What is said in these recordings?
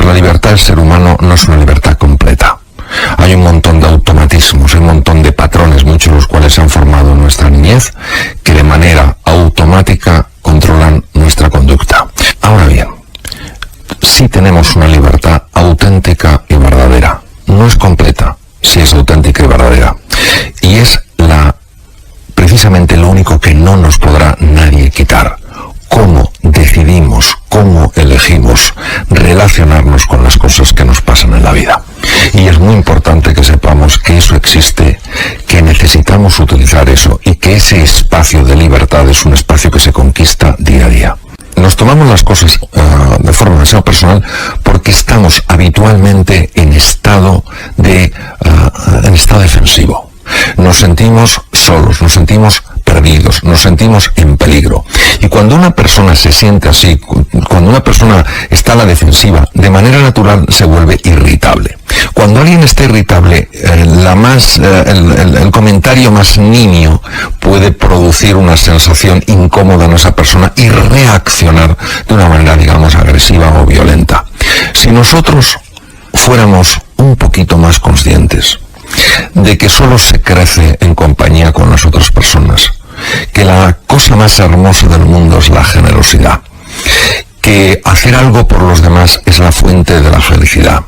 la libertad del ser humano no es una libertad completa. Hay un montón de automatismos, hay un montón de patrones, muchos de los cuales se han formado en nuestra niñez, que de manera automática controlan nuestra conducta. Ahora bien, sí tenemos una libertad auténtica y verdadera. No es completa, sí es auténtica y verdadera. Y es precisamente lo único que no nos podrá nadie quitar. Cómo decidimos, cómo elegimos relacionarnos con las cosas que nos pasan en la vida. Y es muy importante que sepamos que eso existe, que necesitamos utilizar eso y que ese espacio de libertad es un espacio que se conquista día a día. Nos tomamos las cosas de forma demasiado personal porque estamos habitualmente en estado defensivo. Nos sentimos solos, nos sentimos perdidos, nos sentimos en peligro. Y cuando una persona se siente así, cuando una persona está a la defensiva, de manera natural se vuelve irritable. Cuando alguien está irritable, el comentario más nimio puede producir una sensación incómoda en esa persona y reaccionar de una manera, digamos, agresiva o violenta. Si nosotros fuéramos un poquito más conscientes de que solo se crece en compañía con las otras personas, que la cosa más hermosa del mundo es la generosidad, que hacer algo por los demás es la fuente de la felicidad.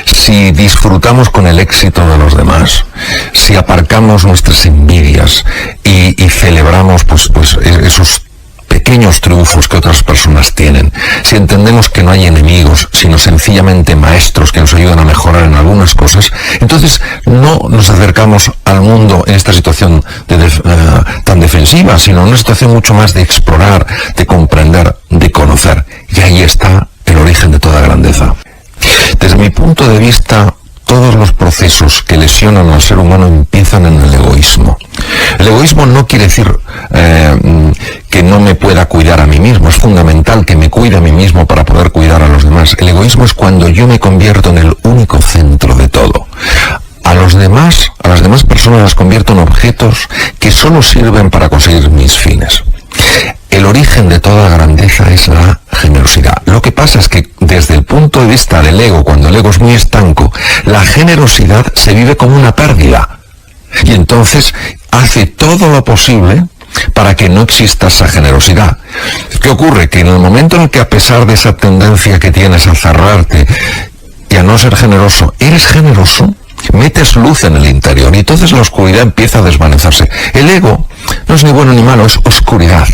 Si disfrutamos con el éxito de los demás, si aparcamos nuestras envidias y celebramos pues esos pequeños triunfos que otras personas tienen, si entendemos que no hay enemigos, sino sencillamente maestros que nos ayudan a mejorar en algunas cosas, entonces no nos acercamos al mundo en esta situación tan defensiva, sino en una situación mucho más de explorar, de comprender, de conocer. Y ahí está el origen de toda grandeza. Desde mi punto de vista, todos los procesos que lesionan al ser humano empiezan en el egoísmo. El egoísmo no quiere decir que no me pueda cuidar a mí mismo. Es fundamental que me cuide a mí mismo para poder cuidar a los demás. El egoísmo es cuando yo me convierto en el único centro de todo. A las demás personas las convierto en objetos que solo sirven para conseguir mis fines. El origen de toda grandeza es la generosidad. Lo que pasa es que desde el punto de vista del ego, cuando el ego es muy estanco, la generosidad se vive como una pérdida. Y entonces hace todo lo posible para que no exista esa generosidad. ¿Qué ocurre? Que en el momento en el que, a pesar de esa tendencia que tienes a cerrarte y a no ser generoso, eres generoso, metes luz en el interior y entonces la oscuridad empieza a desvanecerse. El ego no es ni bueno ni malo, es oscuridad.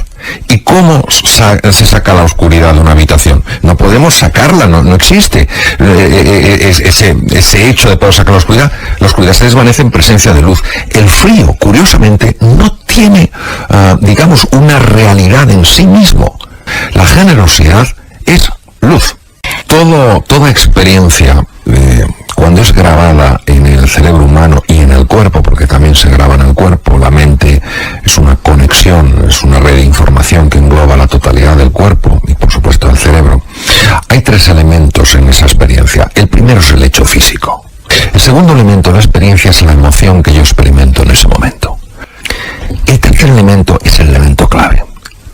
¿Y cómo se saca la oscuridad de una habitación? No podemos sacarla, no existe ese hecho de poder sacar la oscuridad se desvanece en presencia de luz. El frío, curiosamente, no tiene, digamos, una realidad en sí mismo. La generosidad es luz. Toda experiencia, cuando es grabada en el cerebro humano y en el cuerpo, porque también se graba en el cuerpo, la mente es una conexión, es una red de información que engloba la totalidad del cuerpo y por supuesto el cerebro. Hay tres elementos en esa experiencia. El primero es el hecho físico. El segundo elemento de la experiencia es la emoción que yo experimento en ese momento. El tercer elemento es el elemento clave.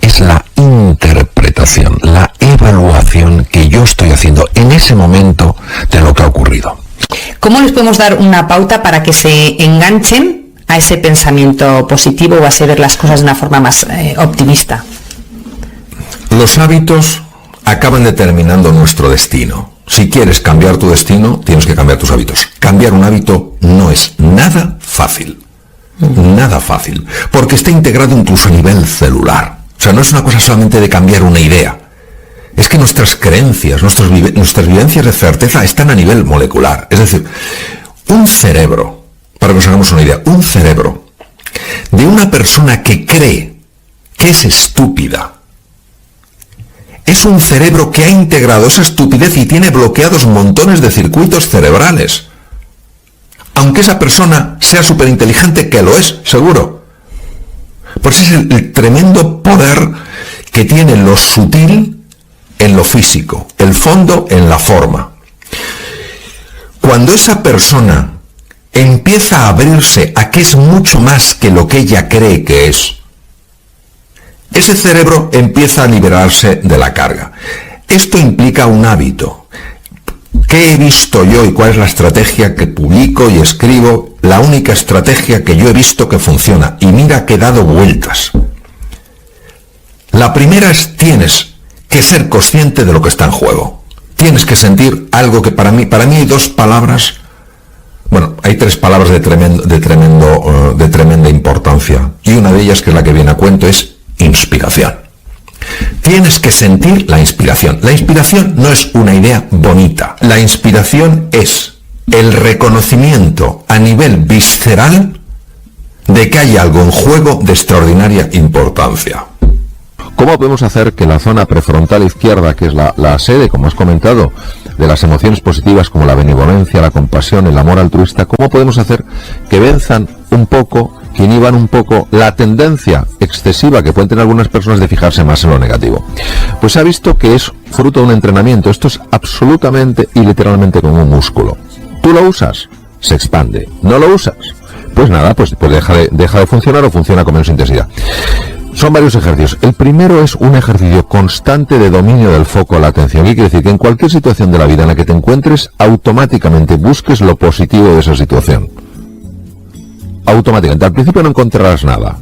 Es la interpretación, la evaluación que yo estoy haciendo en ese momento de lo que ha ocurrido. ¿Cómo les podemos dar una pauta para que se enganchen a ese pensamiento positivo o a ver las cosas de una forma más optimista? Los hábitos acaban determinando nuestro destino. Si quieres cambiar tu destino, tienes que cambiar tus hábitos. Cambiar un hábito no es nada fácil. Nada fácil. Porque está integrado incluso a nivel celular. O sea, no es una cosa solamente de cambiar una idea. Es que nuestras creencias, nuestras vivencias de certeza están a nivel molecular. Es decir, un cerebro, para que nos hagamos una idea, un cerebro de una persona que cree que es estúpida, es un cerebro que ha integrado esa estupidez y tiene bloqueados montones de circuitos cerebrales. Aunque esa persona sea súper inteligente, que lo es, seguro. Pues es el tremendo poder que tiene lo sutil en lo físico, el fondo en la forma. Cuando esa persona empieza a abrirse a que es mucho más que lo que ella cree que es, ese cerebro empieza a liberarse de la carga. Esto implica un hábito. ¿Qué he visto yo y cuál es la estrategia que publico y escribo? La única estrategia que yo he visto que funciona. Y mira que he dado vueltas. La primera es: tienes que ser consciente de lo que está en juego. Tienes que sentir algo que para mí hay dos palabras. Bueno, hay tres palabras de tremenda importancia. Y una de ellas, que es la que viene a cuento, es inspiración. Tienes que sentir la inspiración. La inspiración no es una idea bonita. La inspiración es el reconocimiento a nivel visceral de que hay algo en juego de extraordinaria importancia. ¿Cómo podemos hacer que la zona prefrontal izquierda, que es la sede, como has comentado, de las emociones positivas como la benevolencia, la compasión, el amor altruista, cómo podemos hacer que venzan un poco, que inhiban un poco la tendencia excesiva que pueden tener algunas personas de fijarse más en lo negativo? Pues se ha visto que es fruto de un entrenamiento. Esto es absolutamente y literalmente como un músculo. Tú lo usas, se expande. No lo usas, pues nada, pues deja de funcionar o funciona con menos intensidad. Son varios ejercicios. El primero es un ejercicio constante de dominio del foco de la atención. ¿Qué quiere decir? Que en cualquier situación de la vida en la que te encuentres, automáticamente busques lo positivo de esa situación. Automáticamente. Al principio no encontrarás nada,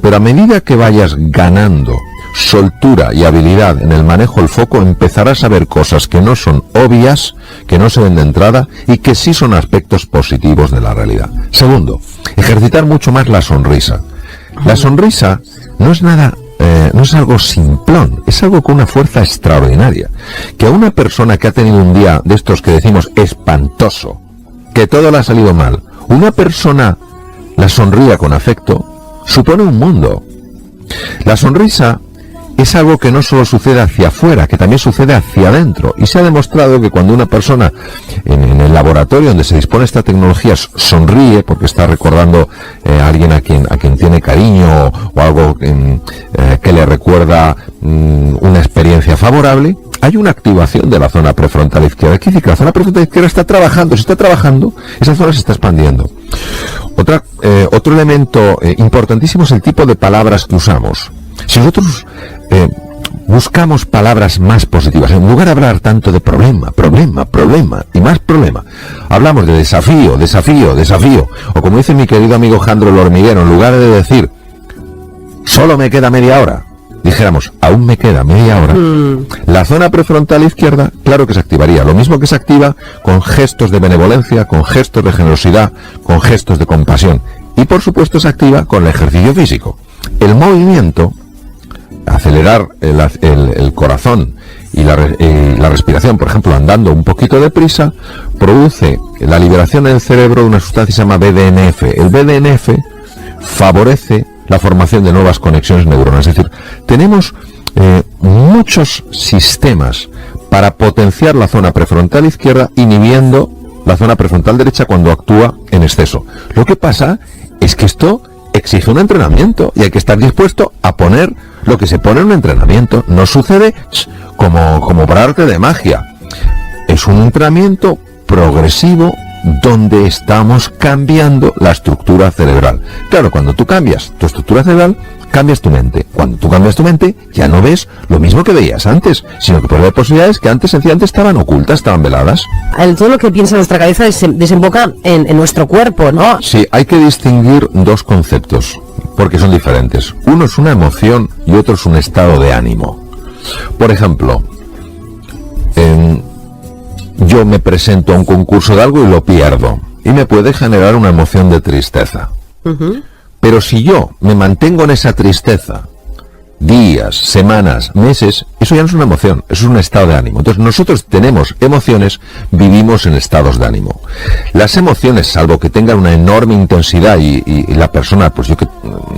pero a medida que vayas ganando soltura y habilidad en el manejo del foco, empezarás a ver cosas que no son obvias, que no se ven de entrada y que sí son aspectos positivos de la realidad. Segundo, ejercitar mucho más la sonrisa. La sonrisa no es nada, no es algo simplón, es algo con una fuerza extraordinaria. Que a una persona que ha tenido un día de estos que decimos espantoso, que todo le ha salido mal, una persona la sonría con afecto, supone un mundo. La sonrisa es algo que no solo sucede hacia afuera, que también sucede hacia adentro. Y se ha demostrado que cuando una persona en el laboratorio donde se dispone esta tecnología sonríe, porque está recordando a alguien a quien tiene cariño o algo que le recuerda una experiencia favorable, hay una activación de la zona prefrontal izquierda. Quiere decir que la zona prefrontal izquierda está trabajando. Si está trabajando, esa zona se está expandiendo. Otro elemento importantísimo es el tipo de palabras que usamos. Si nosotros buscamos palabras más positivas, en lugar de hablar tanto de problema y más problema, hablamos de desafío, o como dice mi querido amigo Jandro el hormiguero, en lugar de decir solo me queda media hora, dijéramos aún me queda media hora, la zona prefrontal izquierda, claro que se activaría, lo mismo que se activa con gestos de benevolencia, con gestos de generosidad, con gestos de compasión, y por supuesto se activa con el ejercicio físico. El movimiento, acelerar el corazón y la respiración, por ejemplo, andando un poquito deprisa, produce la liberación en el cerebro de una sustancia que se llama BDNF. El BDNF favorece la formación de nuevas conexiones neuronales. Es decir, tenemos muchos sistemas para potenciar la zona prefrontal izquierda, inhibiendo la zona prefrontal derecha cuando actúa en exceso. Lo que pasa es que esto exige un entrenamiento y hay que estar dispuesto a poner lo que se pone en un entrenamiento. No sucede como por arte de magia. Es un entrenamiento progresivo donde estamos cambiando la estructura cerebral. Claro, cuando tú cambias tu estructura cerebral, cambias tu mente. Cuando tú cambias tu mente, ya no ves lo mismo que veías antes, sino que puede haber posibilidades que antes sencillamente estaban ocultas, estaban veladas. Todo lo que piensa nuestra cabeza desemboca en nuestro cuerpo, ¿no? Sí, hay que distinguir dos conceptos, porque son diferentes. Uno es una emoción y otro es un estado de ánimo. Por ejemplo, yo me presento a un concurso de algo y lo pierdo, y me puede generar una emoción de tristeza. Pero si yo me mantengo en esa tristeza días, semanas, meses, eso ya no es una emoción, eso es un estado de ánimo. Entonces nosotros tenemos emociones, vivimos en estados de ánimo. Las emociones, salvo que tengan una enorme intensidad y la persona, pues yo que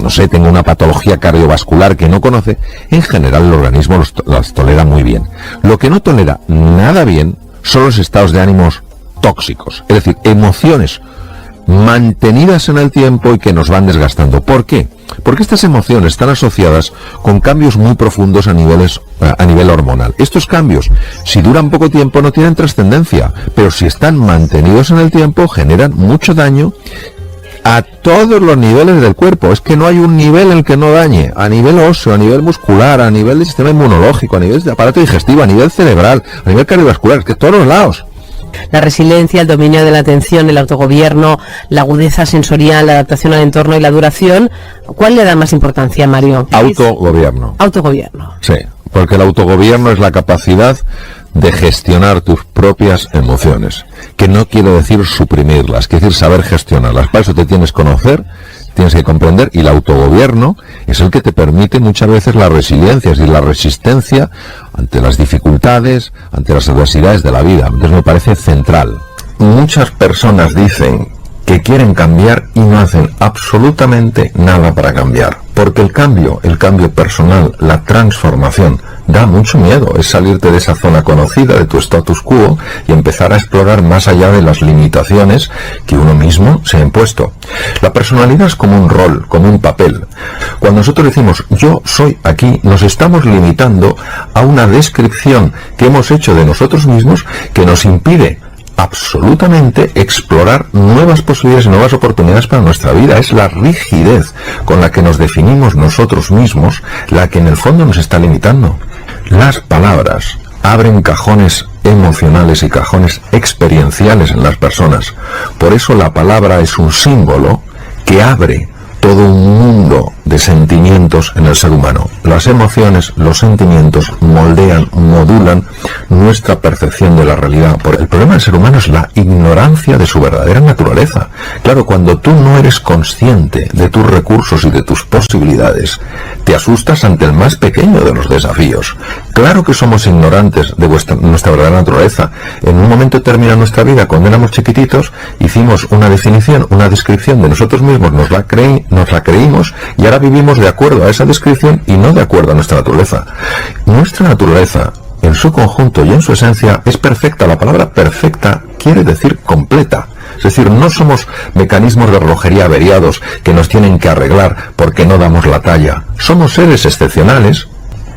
no sé, tenga una patología cardiovascular que no conoce, en general el organismo las tolera muy bien. Lo que no tolera nada bien son los estados de ánimos tóxicos, es decir, emociones mantenidas en el tiempo y que nos van desgastando. ¿Por qué? Porque estas emociones están asociadas con cambios muy profundos a nivel hormonal. Estos cambios, si duran poco tiempo, no tienen trascendencia, pero si están mantenidos en el tiempo, generan mucho daño a todos los niveles del cuerpo. Es que no hay un nivel en el que no dañe, a nivel óseo, a nivel muscular, a nivel del sistema inmunológico, a nivel del aparato digestivo, a nivel cerebral, a nivel cardiovascular, es que todos los lados. La resiliencia, el dominio de la atención, el autogobierno, la agudeza sensorial, la adaptación al entorno y la duración. ¿Cuál le da más importancia, Mario? Autogobierno. Autogobierno. Sí, porque el autogobierno es la capacidad de gestionar tus propias emociones, que no quiere decir suprimirlas, quiere decir saber gestionarlas. Para eso te tienes que conocer, tienes que comprender, y el autogobierno es el que te permite muchas veces la resiliencia, es decir, la resistencia ante las dificultades, ante las adversidades de la vida. Entonces me parece central. Muchas personas dicen que quieren cambiar y no hacen absolutamente nada para cambiar, porque el cambio personal, la transformación, da mucho miedo. Es salirte de esa zona conocida, de tu status quo, y empezar a explorar más allá de las limitaciones que uno mismo se ha impuesto. La personalidad es como un rol, como un papel. Cuando nosotros decimos yo soy aquí, nos estamos limitando a una descripción que hemos hecho de nosotros mismos que nos impide absolutamente explorar nuevas posibilidades y nuevas oportunidades para nuestra vida. Es la rigidez con la que nos definimos nosotros mismos la que en el fondo nos está limitando. Las palabras abren cajones emocionales y cajones experienciales en las personas. Por eso la palabra es un símbolo que abre todo un mundo de sentimientos en el ser humano. Las emociones, los sentimientos moldean, modulan nuestra percepción de la realidad. El problema del ser humano es la ignorancia de su verdadera naturaleza. Claro, cuando tú no eres consciente de tus recursos y de tus posibilidades, te asustas ante el más pequeño de los desafíos. Claro que somos ignorantes de nuestra verdadera naturaleza. En un momento determinado de nuestra vida, cuando éramos chiquititos, hicimos una definición, una descripción de nosotros mismos, nos la creímos, y ahora vivimos de acuerdo a esa descripción y no de acuerdo a nuestra naturaleza. Nuestra naturaleza, en su conjunto y en su esencia, es perfecta. La palabra perfecta quiere decir completa. Es decir, no somos mecanismos de relojería averiados que nos tienen que arreglar porque no damos la talla. Somos seres excepcionales.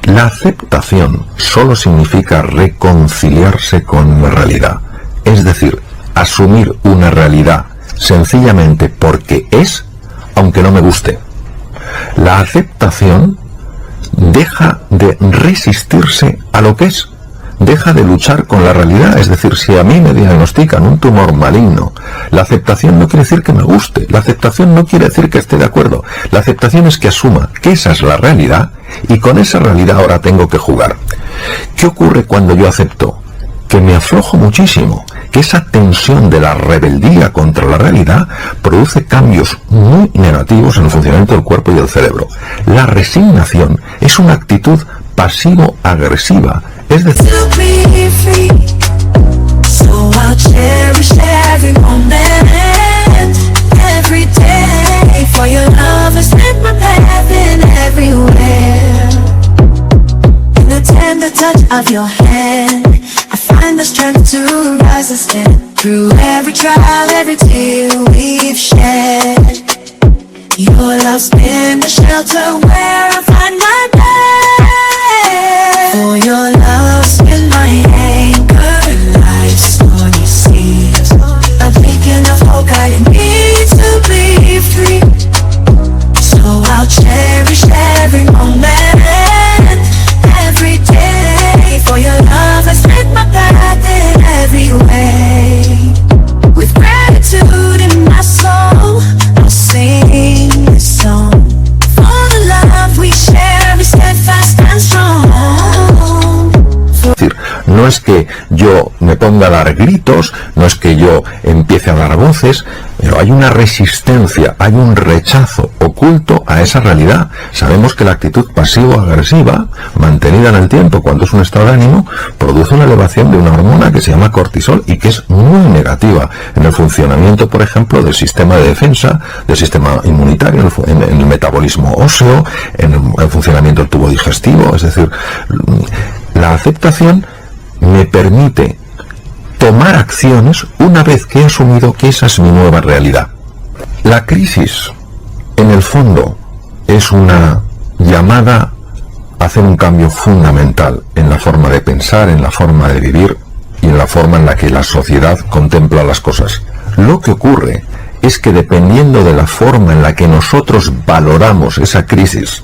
La aceptación solo significa reconciliarse con la realidad. Es decir, asumir una realidad sencillamente porque es, aunque no me guste. La aceptación deja de resistirse a lo que es, deja de luchar con la realidad. Es decir, si a mí me diagnostican un tumor maligno, la aceptación no quiere decir que me guste, la aceptación no quiere decir que esté de acuerdo, la aceptación es que asuma que esa es la realidad y con esa realidad ahora tengo que jugar. ¿Qué ocurre cuando yo acepto? Que me aflojo muchísimo, que esa tensión de la rebeldía contra la realidad produce cambios muy negativos en el funcionamiento del cuerpo y del cerebro. La resignación es una actitud pasivo-agresiva, es decir, find the strength to rise and stand through every trial, every tear we've shed. Your love's been the shelter where I find my bed. For your love's been my anchor in life's stormy seas, a beacon of hope guiding me to be free. So I'll cherish every moment, every day. For your love has lit my path in every way. With gratitude in my soul, I'll sing this song. For the love we share is steadfast and strong. No es que yo me ponga a dar gritos, no es que yo empiece a dar voces, pero hay una resistencia, hay un rechazo oculto a esa realidad. Sabemos que la actitud pasivo-agresiva, mantenida en el tiempo cuando es un estado de ánimo, produce una elevación de una hormona que se llama cortisol y que es muy negativa en el funcionamiento, por ejemplo, del sistema de defensa, del sistema inmunitario, en el metabolismo óseo, en el funcionamiento del tubo digestivo. Es decir, la aceptación me permite tomar acciones una vez que he asumido que esa es mi nueva realidad. La crisis, en el fondo, es una llamada a hacer un cambio fundamental en la forma de pensar, en la forma de vivir y en la forma en la que la sociedad contempla las cosas. Lo que ocurre es que dependiendo de la forma en la que nosotros valoramos esa crisis,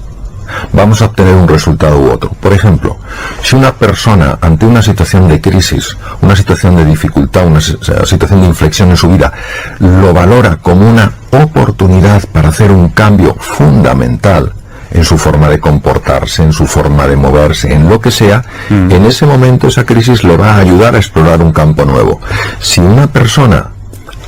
vamos a obtener un resultado u otro. Por ejemplo, si una persona ante una situación de crisis, una situación de dificultad, una situación de inflexión en su vida, lo valora como una oportunidad para hacer un cambio fundamental en su forma de comportarse, en su forma de moverse, en lo que sea, en ese momento esa crisis le va a ayudar a explorar un campo nuevo. Si una persona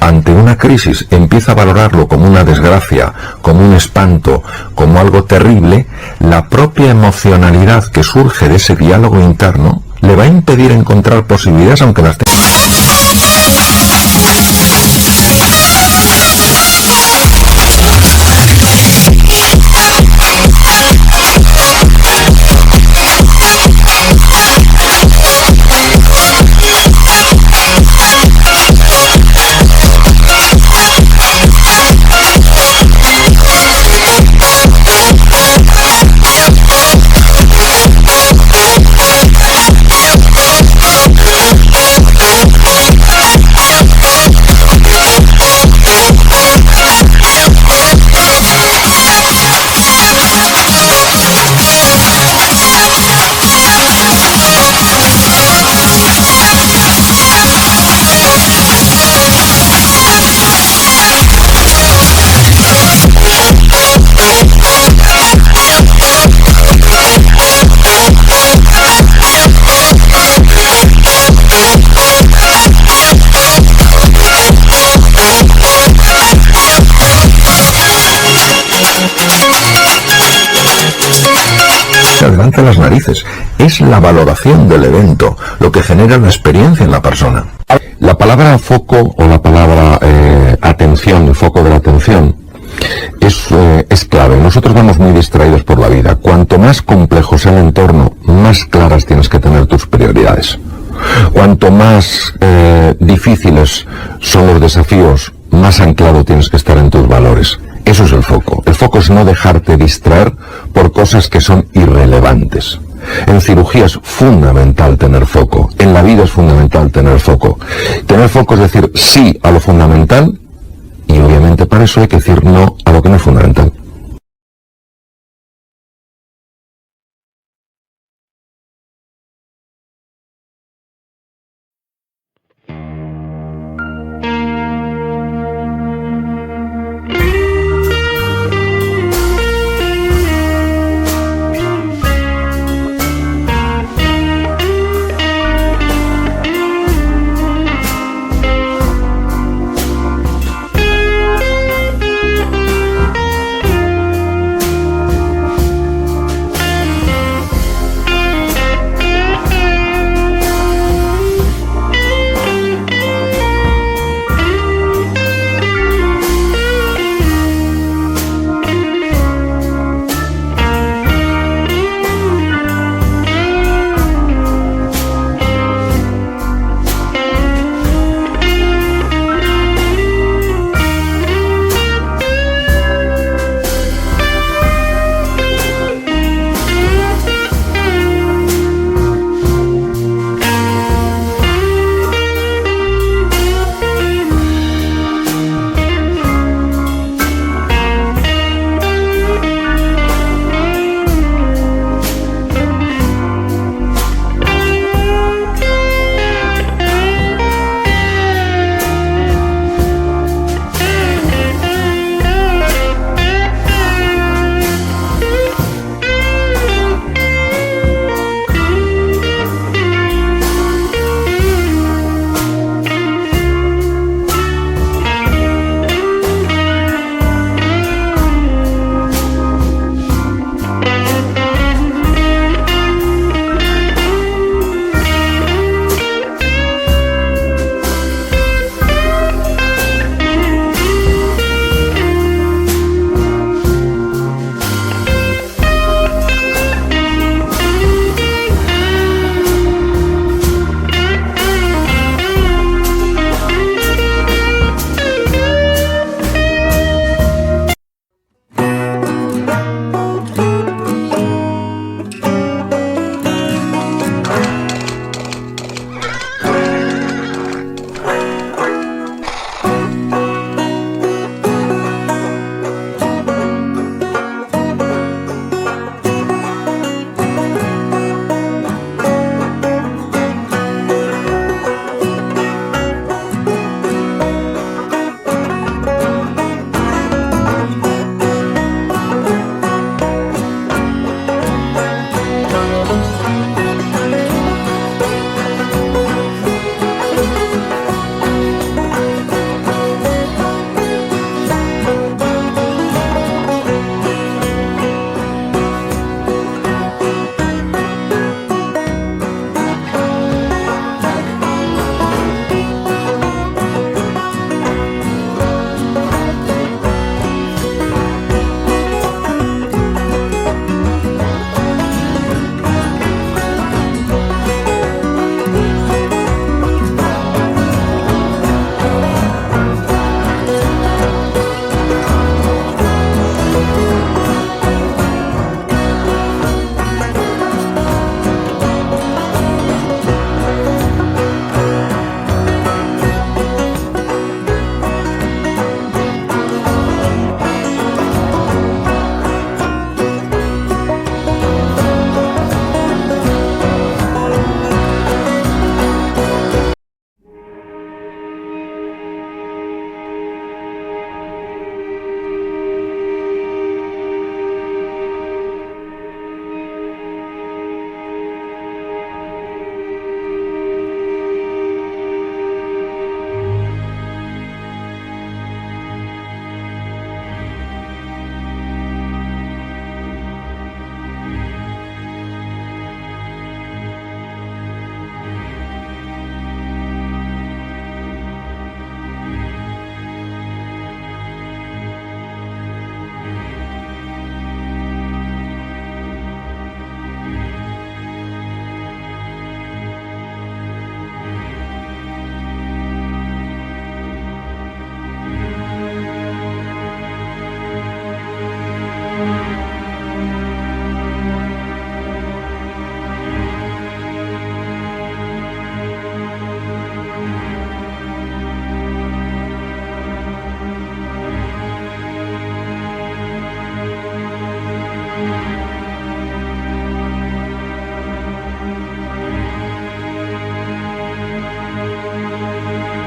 ante una crisis empieza a valorarlo como una desgracia, como un espanto, como algo terrible, la propia emocionalidad que surge de ese diálogo interno le va a impedir encontrar posibilidades aunque las tenga. Delante de las narices. Es la valoración del evento lo que genera la experiencia en la persona. La palabra foco o la palabra atención, el foco de la atención, es clave. Nosotros vamos muy distraídos por la vida. Cuanto más complejo sea el entorno, más claras tienes que tener tus prioridades. Cuanto más difíciles son los desafíos, más anclado tienes que estar en tus valores. Eso es el foco. El foco es no dejarte distraer por cosas que son irrelevantes. En cirugía es fundamental tener foco. En la vida es fundamental tener foco. Tener foco es decir sí a lo fundamental y obviamente para eso hay que decir no a lo que no es fundamental.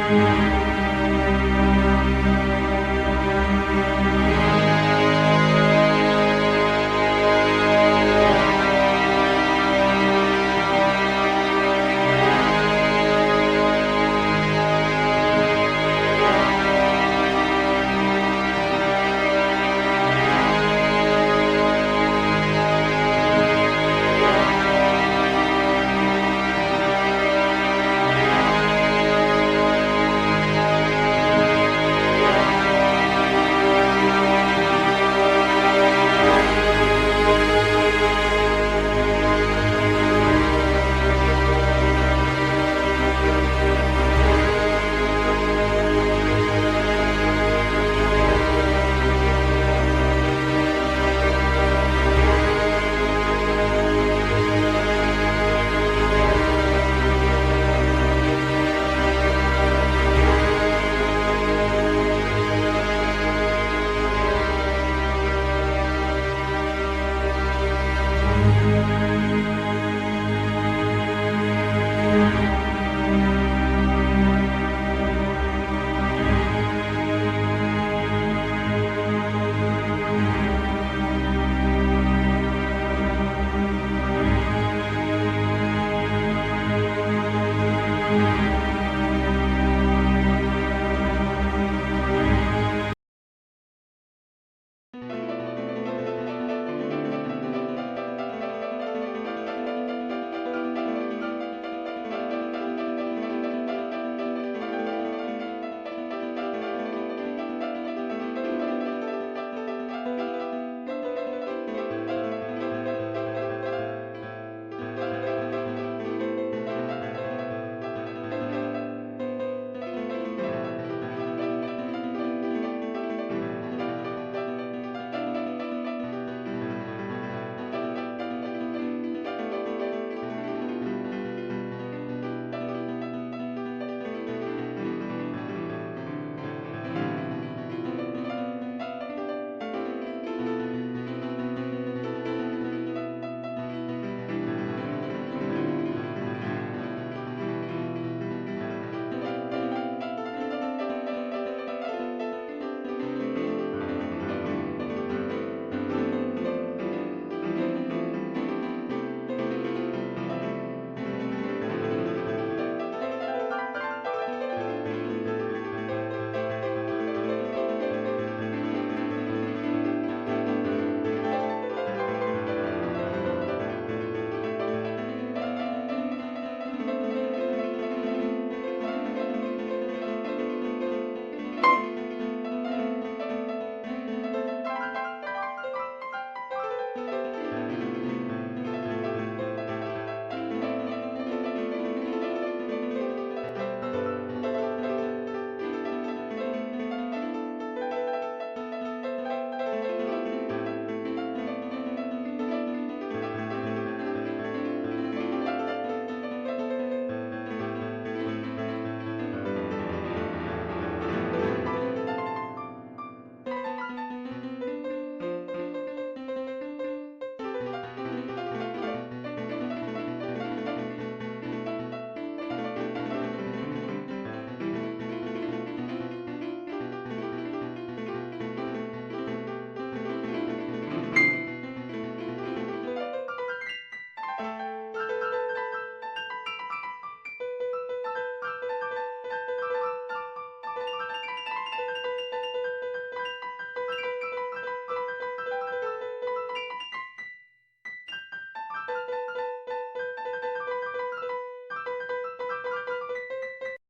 you.